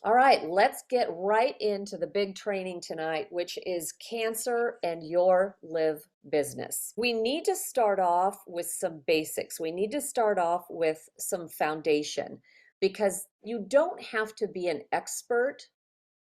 All right, let's get right into the big training tonight, which is cancer and your live business. We need to start off with some basics. We need to start off with some foundation because you don't have to be an expert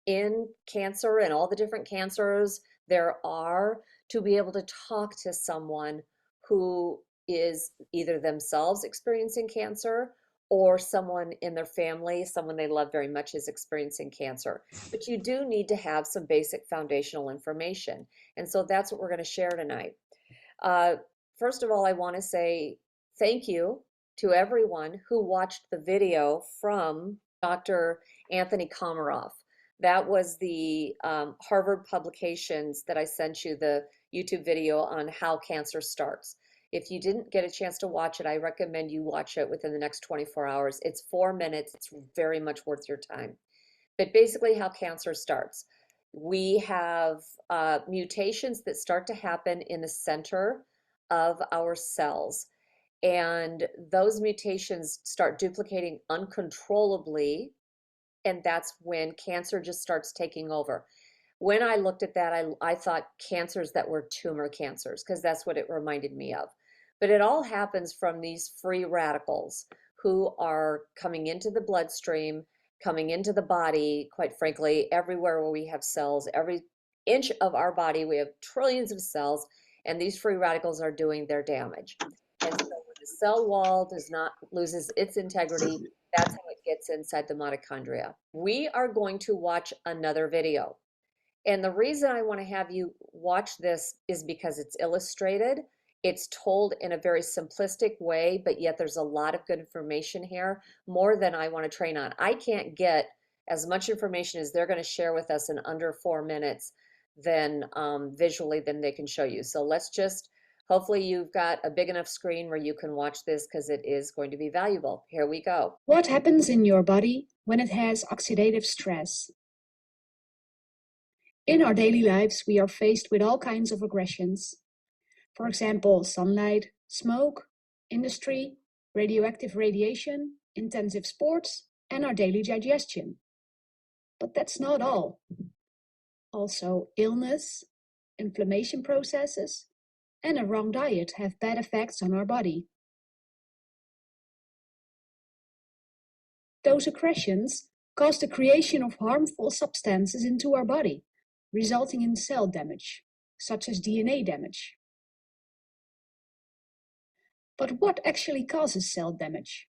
in cancer and all the different cancers there are to be able to talk to someone who is either themselves experiencing cancer or someone in their family, someone they love very much is experiencing cancer. But you do need to have some basic foundational information. And so that's what we're going to share tonight. Uh, First of all, I want to say thank you to everyone who watched the video from Dr. Anthony Komaroff. That was the Harvard publications that I sent you, the YouTube video on how cancer starts. If you didn't get a chance to watch it, I recommend you watch it within the next 24 hours. It's 4 minutes. It's very much worth your time. But basically, how cancer starts. We have mutations that start to happen in the center of our cells. And those mutations start duplicating uncontrollably. And that's when cancer just starts taking over. When I looked at that, I thought cancers that were tumor cancers, because that's what it reminded me of. But it all happens from these free radicals who are coming into the bloodstream, coming into the body, quite frankly, everywhere where we have cells, every inch of our body, we have trillions of cells, and these free radicals are doing their damage. And so when the cell wall does not loses its integrity, that's how it gets inside the mitochondria. We are going to watch another video. And the reason I want to have you watch this is because it's illustrated. It's told in a very simplistic way, but yet there's a lot of good information here, more than I want to train on. I can't get as much information as they're going to share with us in under 4 minutes than visually than they can show you. So let's just, hopefully you've got a big enough screen where you can watch this because it is going to be valuable. Here we go. What happens in your body when it has oxidative stress? In our daily lives, we are faced with all kinds of aggressions. For example, sunlight, smoke, industry, radioactive radiation, intensive sports, and our daily digestion. But that's not all. Also, illness, inflammation processes, and a wrong diet have bad effects on our body. Those aggressions cause the creation of harmful substances into our body, resulting in cell damage, such as DNA damage. But what actually causes cell damage?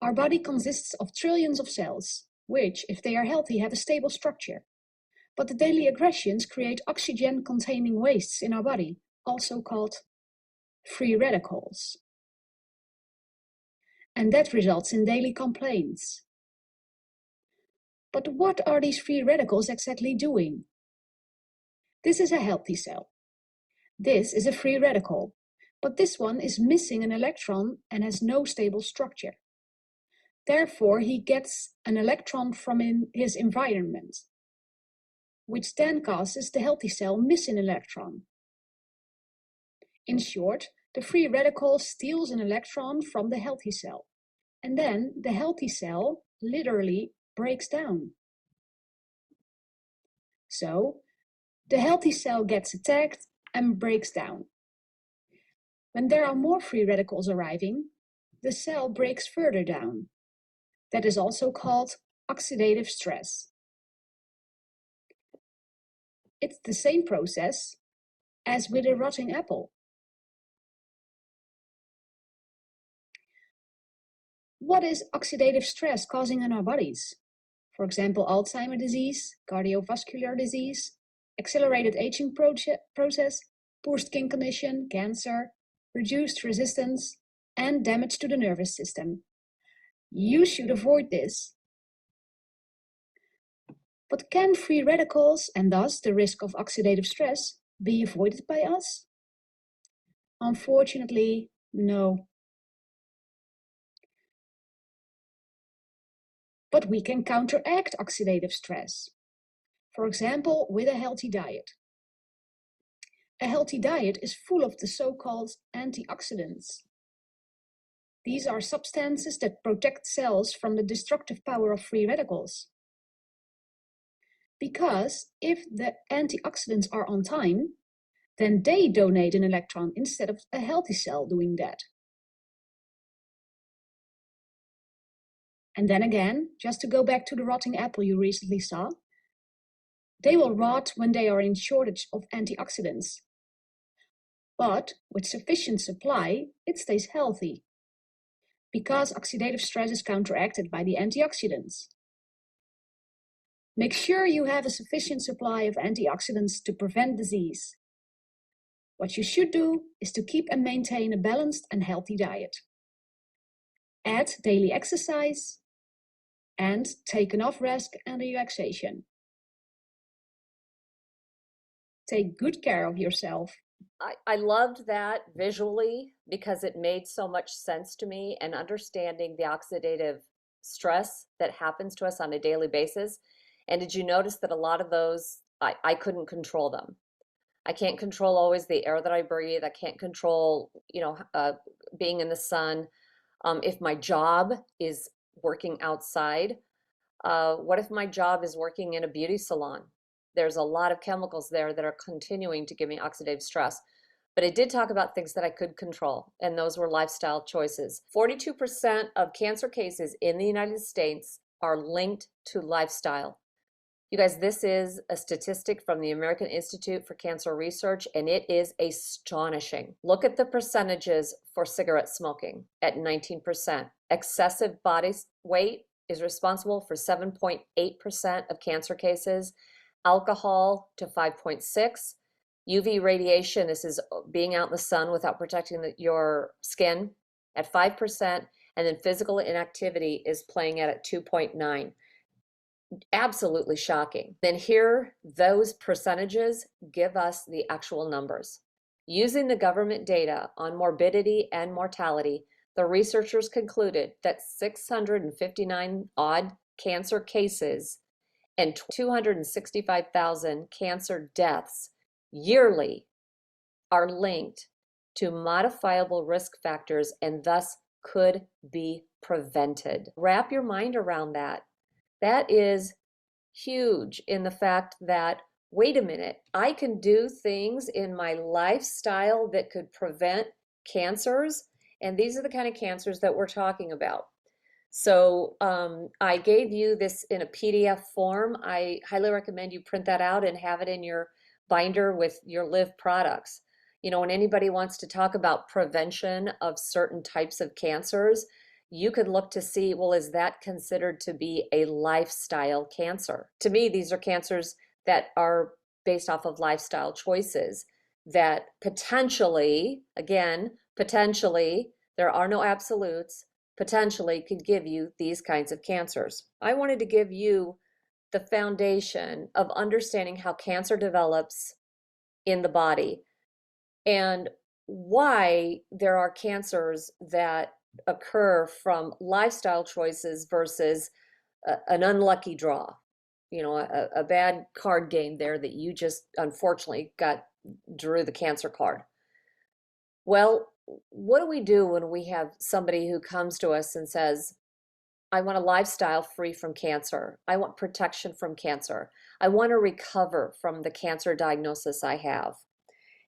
Our body consists of trillions of cells, which, if they are healthy, have a stable structure. But the daily aggressions create oxygen-containing wastes in our body, also called free radicals. And that results in daily complaints. But what are these free radicals exactly doing? This is a healthy cell. This is a free radical, but this one is missing an electron and has no stable structure. Therefore, he gets an electron from his environment, which then causes the healthy cell miss an electron. In short, the free radical steals an electron from the healthy cell, and then the healthy cell literally breaks down. So, the healthy cell gets attacked and breaks down. When there are more free radicals arriving, the cell breaks further down. That is also called oxidative stress. It's the same process as with a rotting apple. What is oxidative stress causing in our bodies? For example, Alzheimer's disease, cardiovascular disease, accelerated aging process, poor skin condition, cancer, reduced resistance, and damage to the nervous system. You should avoid this. But can free radicals, and thus the risk of oxidative stress, be avoided by us? Unfortunately, no. But we can counteract oxidative stress. For example, with a healthy diet. A healthy diet is full of the so-called antioxidants. These are substances that protect cells from the destructive power of free radicals. Because if the antioxidants are on time, then they donate an electron instead of a healthy cell doing that. And then again, just to go back to the rotting apple you recently saw, they will rot when they are in shortage of antioxidants. But with sufficient supply, it stays healthy, because oxidative stress is counteracted by the antioxidants. Make sure you have a sufficient supply of antioxidants to prevent disease. What you should do is to keep and maintain a balanced and healthy diet. Add daily exercise and take enough rest and relaxation. Take good care of yourself. I loved that visually because it made so much sense to me, and understanding the oxidative stress that happens to us on a daily basis. And did you notice that a lot of those, I couldn't control them. I can't control always the air that I breathe. I can't control, being in the sun. If my job is working outside, what if my job is working in a beauty salon? There's a lot of chemicals there that are continuing to give me oxidative stress. But it did talk about things that I could control, and those were lifestyle choices. 42% of cancer cases in the United States are linked to lifestyle. You guys, this is a statistic from the American Institute for Cancer Research, and it is astonishing. Look at the percentages for cigarette smoking at 19%. Excessive body weight is responsible for 7.8% of cancer cases. Alcohol to 5.6%. UV radiation, this is being out in the sun without protecting your skin, at 5%. And then physical inactivity is playing at 2.9%. Absolutely shocking. Then here, those percentages give us the actual numbers. Using the government data on morbidity and mortality, the researchers concluded that 659 odd cancer cases and 265,000 cancer deaths yearly are linked to modifiable risk factors and thus could be prevented. Wrap your mind around that. That is huge, in the fact that, wait a minute, I can do things in my lifestyle that could prevent cancers, and these are the kind of cancers that we're talking about. So I gave you this in a PDF form. I highly recommend you print that out and have it in your binder with your Liv products. When anybody wants to talk about prevention of certain types of cancers, you could look to see, well, is that considered to be a lifestyle cancer? To me, these are cancers that are based off of lifestyle choices that potentially, again, potentially, there are no absolutes, potentially could give you these kinds of cancers. I wanted to give you the foundation of understanding how cancer develops in the body and why there are cancers that occur from lifestyle choices versus an unlucky draw, a bad card game there that you just unfortunately drew the cancer card. Well, what do we do when we have somebody who comes to us and says, I want a lifestyle free from cancer. I want protection from cancer. I want to recover from the cancer diagnosis I have.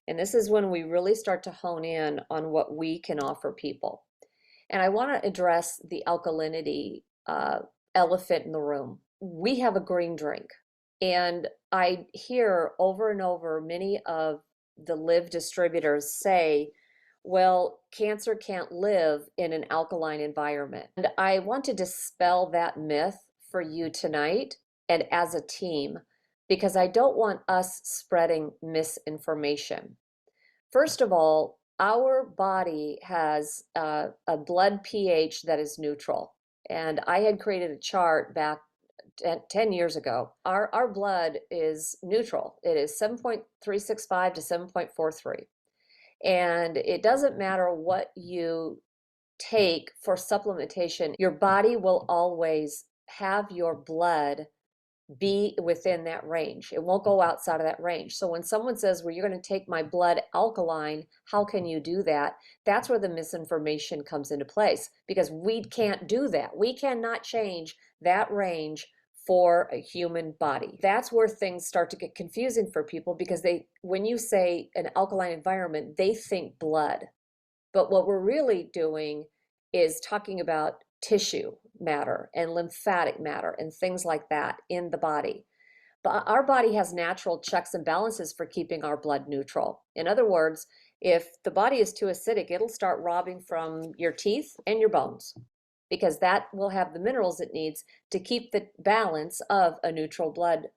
And this is when we really start to hone in on what we can offer people. And I want to address the alkalinity elephant in the room. We have a green drink. And I hear over and over many of the Liv distributors say, well, cancer can't live in an alkaline environment. And I want to dispel that myth for you tonight and as a team, because I don't want us spreading misinformation. First of all, our body has a blood pH that is neutral. And I had created a chart back 10 years ago. Our blood is neutral. It is 7.365 to 7.43. And it doesn't matter what you take for supplementation, your body will always have your blood be within that range. It won't go outside of that range. So when someone says, well, you're going to take my blood alkaline, how can you do that? That's where the misinformation comes into place, because we can't do that. We cannot change that range for a human body. That's where things start to get confusing for people, because when you say an alkaline environment, they think blood. But what we're really doing is talking about tissue matter and lymphatic matter and things like that in the body. But our body has natural checks and balances for keeping our blood neutral. In other words, if the body is too acidic, it'll start robbing from your teeth and your bones, because that will have the minerals it needs to keep the balance of a neutral blood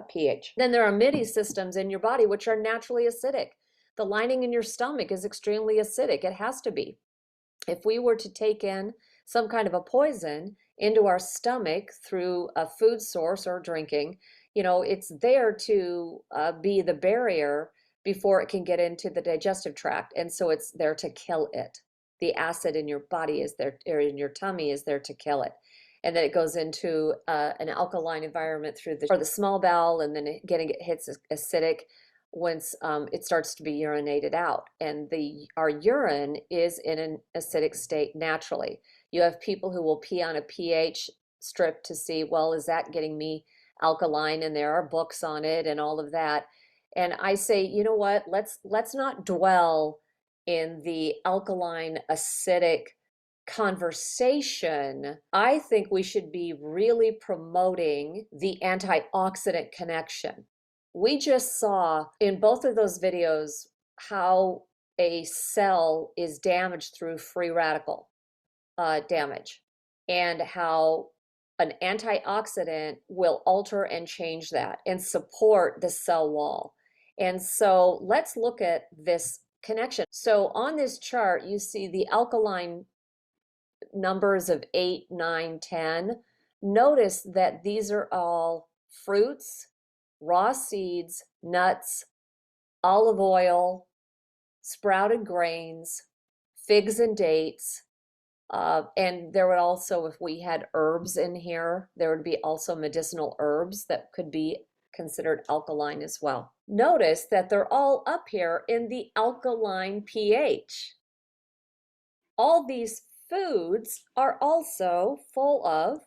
pH. Then there are MIDI systems in your body which are naturally acidic. The lining in your stomach is extremely acidic. It has to be. If we were to take in some kind of a poison into our stomach through a food source or drinking, it's there to be the barrier before it can get into the digestive tract. And so it's there to kill it. The acid in your body is there, or in your tummy is there to kill it. And then it goes into an alkaline environment through the small bowel, and then it hits acidic once it starts to be urinated out. And our urine is in an acidic state naturally. You have people who will pee on a pH strip to see, well, is that getting me alkaline? And there are books on it and all of that. And I say, you know what, let's not dwell in the alkaline acidic conversation. I think we should be really promoting the antioxidant connection. We just saw in both of those videos how a cell is damaged through free radical damage, and how an antioxidant will alter and change that and support the cell wall. And so let's look at this connection. So on this chart, you see the alkaline numbers of 8, 9, 10. Notice that these are all fruits, raw seeds, nuts, olive oil, sprouted grains, figs and dates. And there would also, if we had herbs in here, there would be also medicinal herbs that could be considered alkaline as well. Notice that they're all up here in the alkaline pH. All these foods are also full of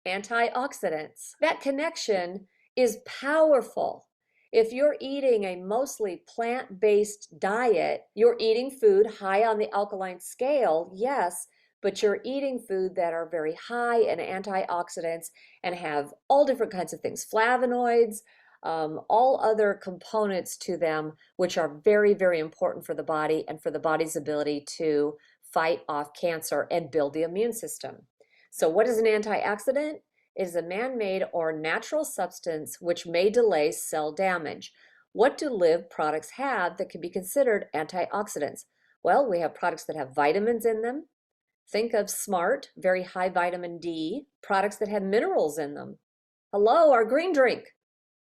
antioxidants. That connection is powerful. If you're eating a mostly plant-based diet, you're eating food high on the alkaline scale, yes, but you're eating food that are very high in antioxidants and have all different kinds of things, flavonoids, all other components to them, which are very, very important for the body and for the body's ability to fight off cancer and build the immune system. So what is an antioxidant? It is a man-made or natural substance which may delay cell damage. What do Liv products have that can be considered antioxidants? Well, we have products that have vitamins in them. Think of Smart, very high vitamin D. Products that have minerals in them. Hello, our green drink.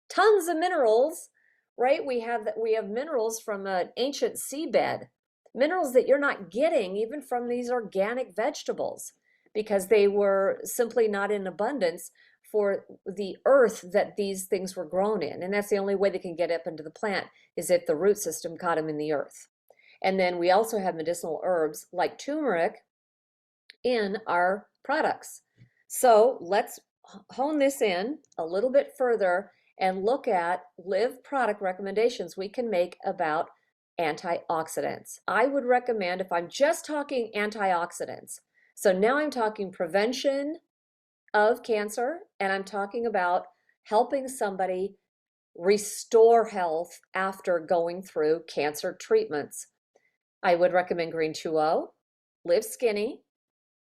Tons of minerals, right? We have minerals from an ancient seabed. Minerals that you're not getting even from these organic vegetables, because they were simply not in abundance for the earth that these things were grown in. And that's the only way they can get up into the plant, is if the root system caught them in the earth. And then we also have medicinal herbs like turmeric in our products. So let's hone this in a little bit further and look at Liv product recommendations we can make about antioxidants. I would recommend, if I'm just talking antioxidants, so now I'm talking prevention of cancer, and I'm talking about helping somebody restore health after going through cancer treatments. I would recommend Green 2.0, Liv Sxinney.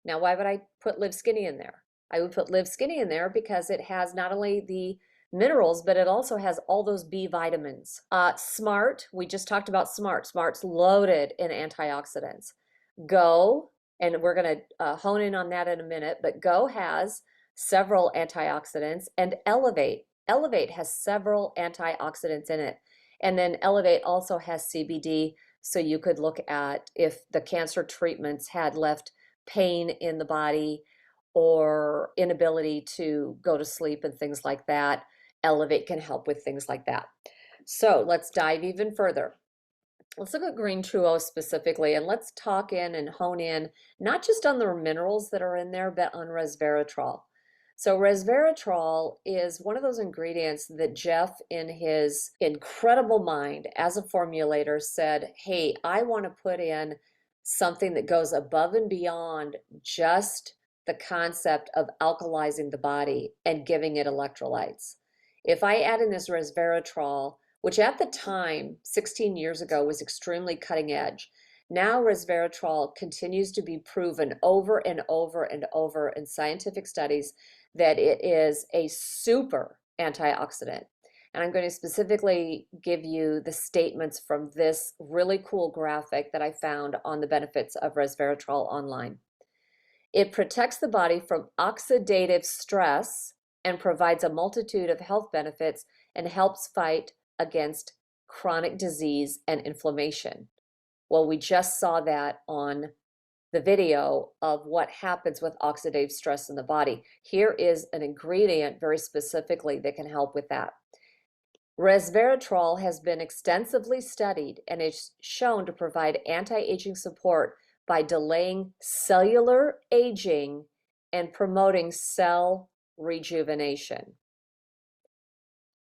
Now, why would I put Liv Sxinney in there? I would put Liv Sxinney in there because it has not only the minerals, but it also has all those B vitamins. Smart, we just talked about Smart. Smart's loaded in antioxidants. Go, and we're going to hone in on that in a minute, but Go has several antioxidants, and Elevate. Elevate has several antioxidants in it. And then Elevate also has CBD, so you could look at if the cancer treatments had left pain in the body or inability to go to sleep and things like that. Elevate can help with things like that. So let's dive even further. Let's look at green 2O specifically, and let's talk in and hone in not just on the minerals that are in there, but on resveratrol. So resveratrol is one of those ingredients that Jeff, in his incredible mind as a formulator, said, hey, I want to put in something that goes above and beyond just the concept of alkalizing the body and giving it electrolytes. If I add in this resveratrol, which at the time, 16 years ago, was extremely cutting edge. Now resveratrol continues to be proven over and over and over in scientific studies that it is a super antioxidant. And I'm going to specifically give you the statements from this really cool graphic that I found on the benefits of resveratrol online. It protects the body from oxidative stress and provides a multitude of health benefits and helps fight against chronic disease and inflammation. Well, we just saw that on the video of what happens with oxidative stress in the body. Here is an ingredient very specifically that can help with that. Resveratrol has been extensively studied and is shown to provide anti-aging support by delaying cellular aging and promoting cell rejuvenation.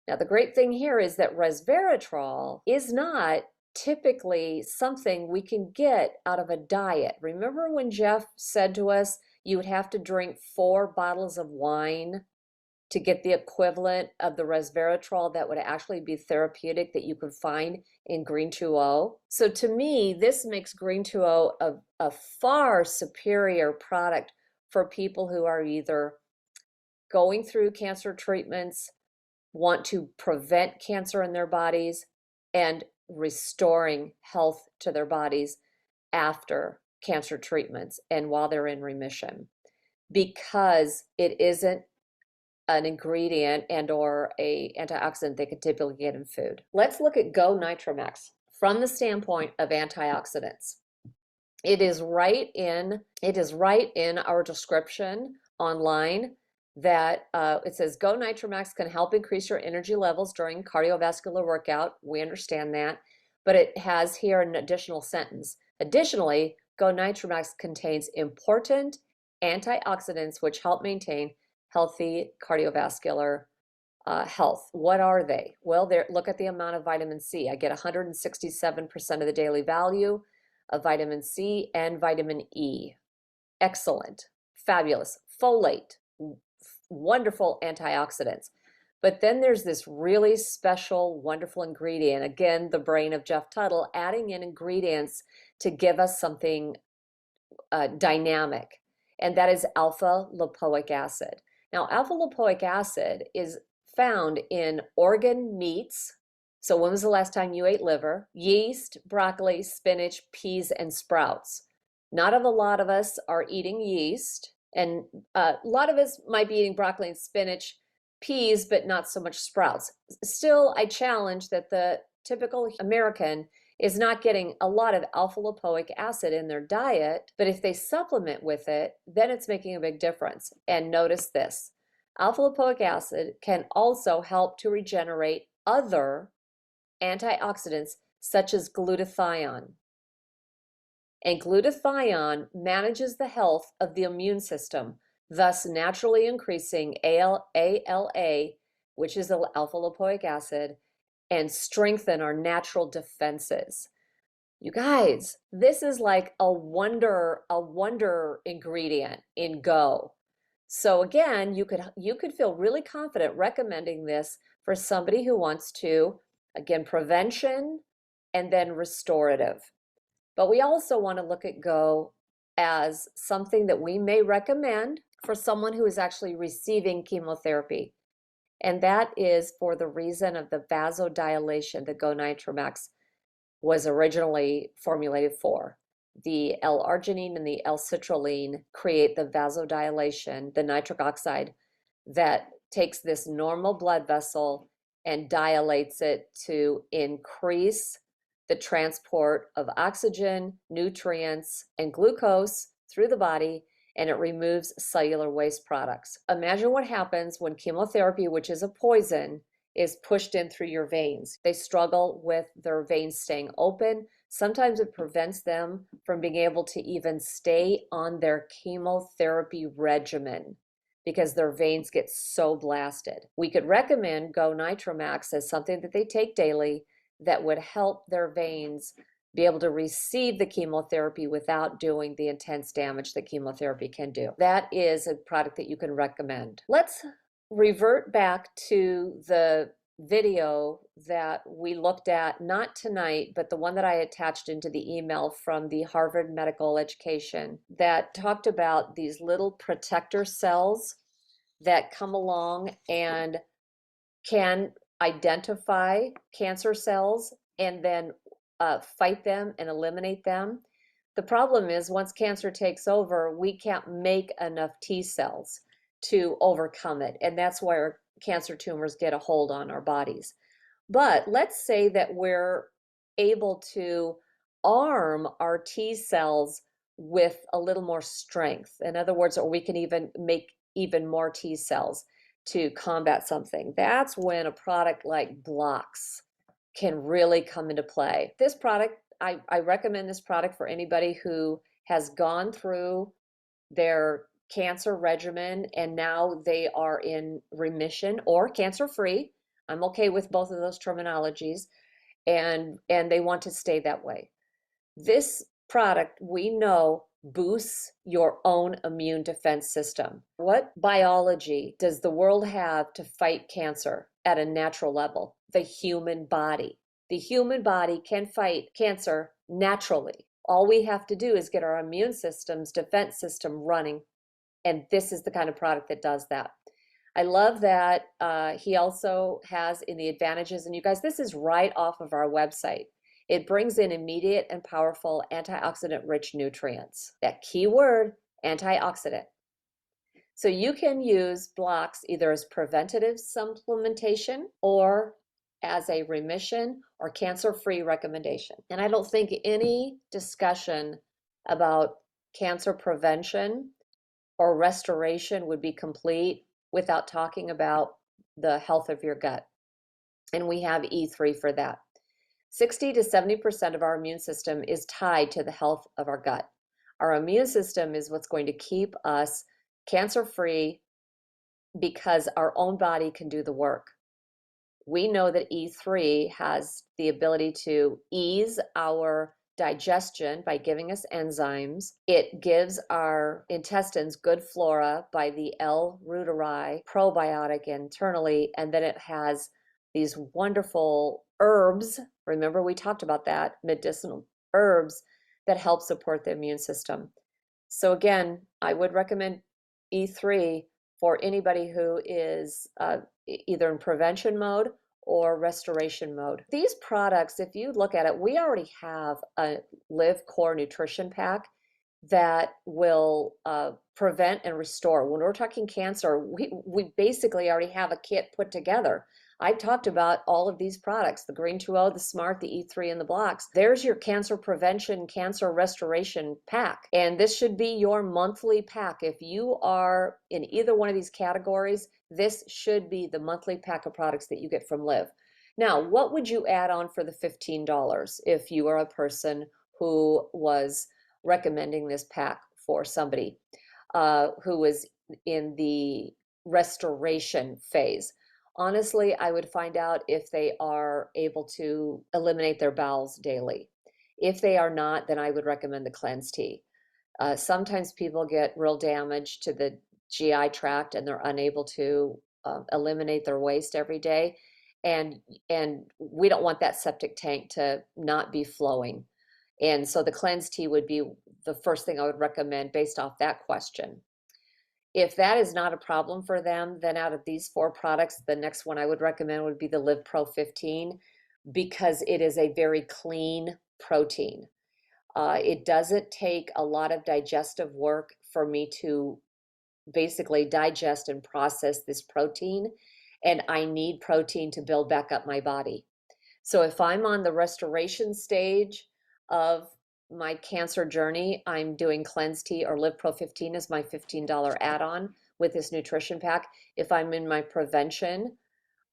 Now, the great thing here is that resveratrol is not typically something we can get out of a diet. Remember when Jeff said to us, you would have to drink 4 bottles of wine to get the equivalent of the resveratrol that would actually be therapeutic that you could find in green 2O? So to me, this makes green 2O a far superior product for people who are either going through cancer treatments, want to prevent cancer in their bodies, and restoring health to their bodies after cancer treatments and while they're in remission, because it isn't an ingredient and or a antioxidant they could typically get in food. Let's look at Go NitriMax from the standpoint of antioxidants. It is right in our description online that it says Go NitriMax can help increase your energy levels during cardiovascular workout. We understand that, but it has here an additional sentence. Additionally, Go NitriMax contains important antioxidants which help maintain healthy cardiovascular health. What are they? Well, look at the amount of vitamin C. I get 167% of the daily value of vitamin C and vitamin E. Excellent, fabulous. Folate, wonderful antioxidants. But then there's this really special, wonderful ingredient. Again, the brain of Jeff Tuttle, adding in ingredients to give us something dynamic, and that is alpha lipoic acid. Now, alpha lipoic acid is found in organ meats. So when was the last time you ate liver? Yeast, broccoli, spinach, peas, and sprouts. Not a lot of us are eating yeast, and a lot of us might be eating broccoli and spinach, peas, but not so much sprouts. Still, I challenge that the typical American is not getting a lot of alpha lipoic acid in their diet, but if they supplement with it, then it's making a big difference. And notice this, alpha lipoic acid can also help to regenerate other antioxidants such as glutathione. And glutathione manages the health of the immune system, thus naturally increasing ALA, which is alpha lipoic acid, and strengthen our natural defenses. You guys, this is like a wonder ingredient in Go. So again, you could feel really confident recommending this for somebody who wants to, again, prevention and then restorative. But we also want to look at Go as something that we may recommend for someone who is actually receiving chemotherapy. And that is for the reason of the vasodilation that Go NitriMax was originally formulated for. The L-arginine and the L-citrulline create the vasodilation, the nitric oxide, that takes this normal blood vessel and dilates it to increase the transport of oxygen, nutrients, and glucose through the body, and it removes cellular waste products. Imagine what happens when chemotherapy, which is a poison, is pushed in through your veins. They struggle with their veins staying open. Sometimes it prevents them from being able to even stay on their chemotherapy regimen because their veins get so blasted. We could recommend Go NitriMax as something that they take daily that would help their veins be able to receive the chemotherapy without doing the intense damage that chemotherapy can do. That is a product that you can recommend. Let's revert back to the video that we looked at, not tonight, but the one that I attached into the email from the Harvard Medical Education that talked about these little protector cells that come along and can identify cancer cells and then fight them and eliminate them. The problem is once cancer takes over, we can't make enough T cells to overcome it. And that's where cancer tumors get a hold on our bodies. But let's say that we're able to arm our T cells with a little more strength. In other words, or we can even make even more T cells to combat something. That's when a product like Blox can really come into play. This product, I recommend this product for anybody who has gone through their cancer regimen and now they are in remission or cancer-free. I'm okay with both of those terminologies, and they want to stay that way. This product, we know, boosts your own immune defense system. What biology does the world have to fight cancer at a natural level? The human body. The human body can fight cancer naturally. All we have to do is get our immune system's defense system running, and this is the kind of product that does that. I love that he also has in the advantages, and you guys, this is right off of our website. It brings in immediate and powerful antioxidant-rich nutrients. That key word, antioxidant. So you can use Blox either as preventative supplementation or as a remission or cancer-free recommendation. And I don't think any discussion about cancer prevention or restoration would be complete without talking about the health of your gut. And we have E3 for that. 60 to 70% of our immune system is tied to the health of our gut. Our immune system is what's going to keep us cancer-free because our own body can do the work. We know that E3 has the ability to ease our digestion by giving us enzymes. It gives our intestines good flora by the L. reuteri probiotic internally, and then it has these wonderful herbs. Remember, we talked about that, medicinal herbs that help support the immune system. So again, I would recommend E3 for anybody who is either in prevention mode or restoration mode. These products, if you look at it, we already have a Liv Core Nutrition Pack that will prevent and restore. When we're talking cancer, we basically already have a kit put together. I've talked about all of these products, the Green 2.0, the Smart, the E3, and the Blox. There's your cancer prevention, cancer restoration pack. And this should be your monthly pack. If you are in either one of these categories, this should be the monthly pack of products that you get from Liv. Now, what would you add on for the $15 if you are a person who was recommending this pack for somebody who was in the restoration phase? Honestly, I would find out if they are able to eliminate their bowels daily. If they are not, then I would recommend the cleanse tea. Sometimes people get real damage to the GI tract and they're unable to eliminate their waste every day. And we don't want that septic tank to not be flowing. And so the cleanse tea would be the first thing I would recommend based off that question. If that is not a problem for them, then out of these 4 products, the next one I would recommend would be the Liv Pro 15 because it is a very clean protein. It doesn't take a lot of digestive work for me to basically digest and process this protein, and I need protein to build back up my body. So if I'm on the restoration stage of my cancer journey, I'm doing Cleanse Tea or Live Pro 15 as my $15 add-on with this nutrition pack. If I'm in my prevention,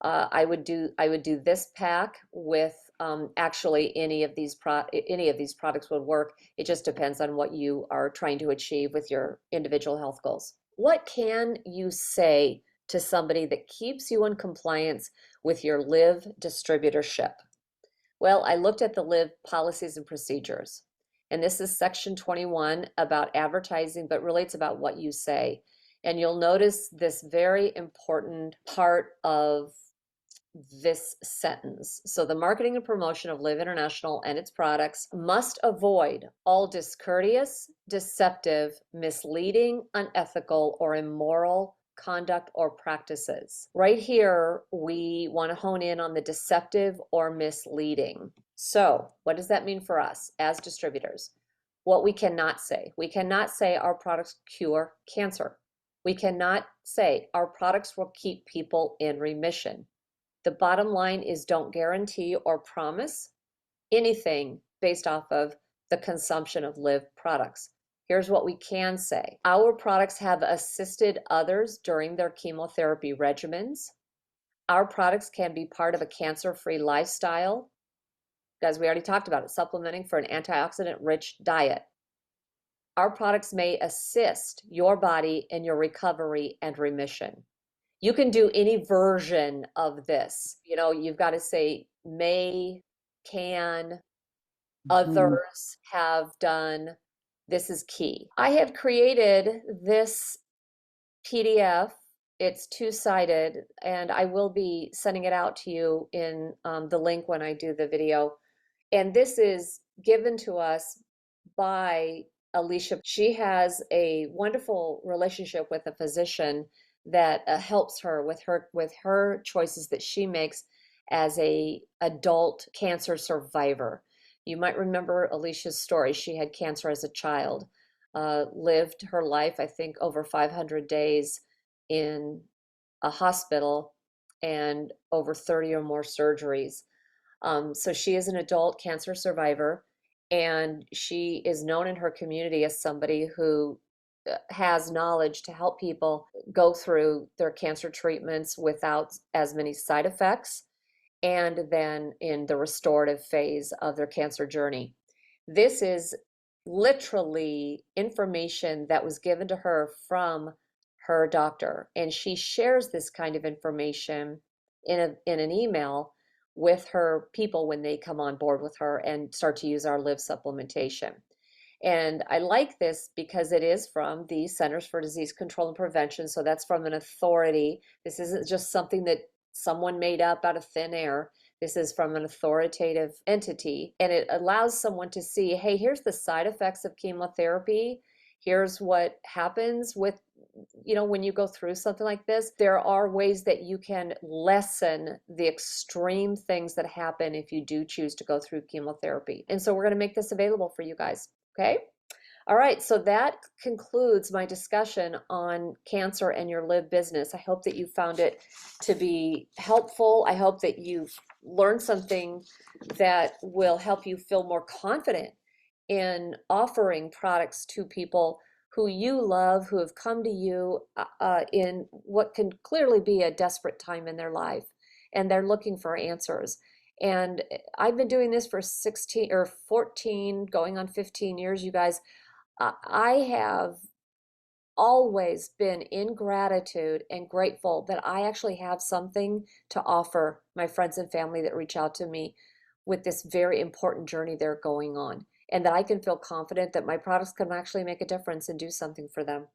I would do this pack with actually any of these products would work. It just depends on what you are trying to achieve with your individual health goals. What can you say to somebody that keeps you in compliance with your Liv distributorship? Well, I looked at the Liv policies and procedures, and this is section 21 about advertising, but really it's about what you say. And you'll notice this very important part of this sentence. So the marketing and promotion of Liv International and its products must avoid all discourteous, deceptive, misleading, unethical, or immoral conduct or practices. Right here, we want to hone in on the deceptive or misleading. So what does that mean for us as distributors? What we cannot say. We cannot say our products cure cancer. We cannot say our products will keep people in remission. The bottom line is don't guarantee or promise anything based off of the consumption of Liv products. Here's what we can say. Our products have assisted others during their chemotherapy regimens. Our products can be part of a cancer-free lifestyle. Guys, we already talked about it, supplementing for an antioxidant-rich diet. Our products may assist your body in your recovery and remission. You can do any version of this. You know, you've got to say may, can, others have done. This is key. I have created this PDF. It's two-sided, and I will be sending it out to you in the link when I do the video. And this is given to us by Alicia. She has a wonderful relationship with a physician that helps her with her choices that she makes as a adult cancer survivor. You might remember Alicia's story. She had cancer as a child, lived her life, I think, over 500 days in a hospital and over 30 or more surgeries. So she is an adult cancer survivor, and she is known in her community as somebody who has knowledge to help people go through their cancer treatments without as many side effects, and then in the restorative phase of their cancer journey. This is literally information that was given to her from her doctor, and she shares this kind of information in an email with her people when they come on board with her and start to use our Liv supplementation. And I like this because it is from the Centers for Disease Control and Prevention. So that's from an authority. This isn't just something that someone made up out of thin air. This is from an authoritative entity. And it allows someone to see, hey, here's the side effects of chemotherapy. Here's what happens with, you know, when you go through something like this. There are ways that you can lessen the extreme things that happen if you do choose to go through chemotherapy. And so we're going to make this available for you guys. Okay. All right. So that concludes my discussion on cancer and your Liv business. I hope that you found it to be helpful. I hope that you've learned something that will help you feel more confident in offering products to people who you love, who have come to you in what can clearly be a desperate time in their life, and they're looking for answers. And I've been doing this for 16 or 14, going on 15 years, you guys. I have always been in gratitude and grateful that I actually have something to offer my friends and family that reach out to me with this very important journey they're going on, and that I can feel confident that my products can actually make a difference and do something for them.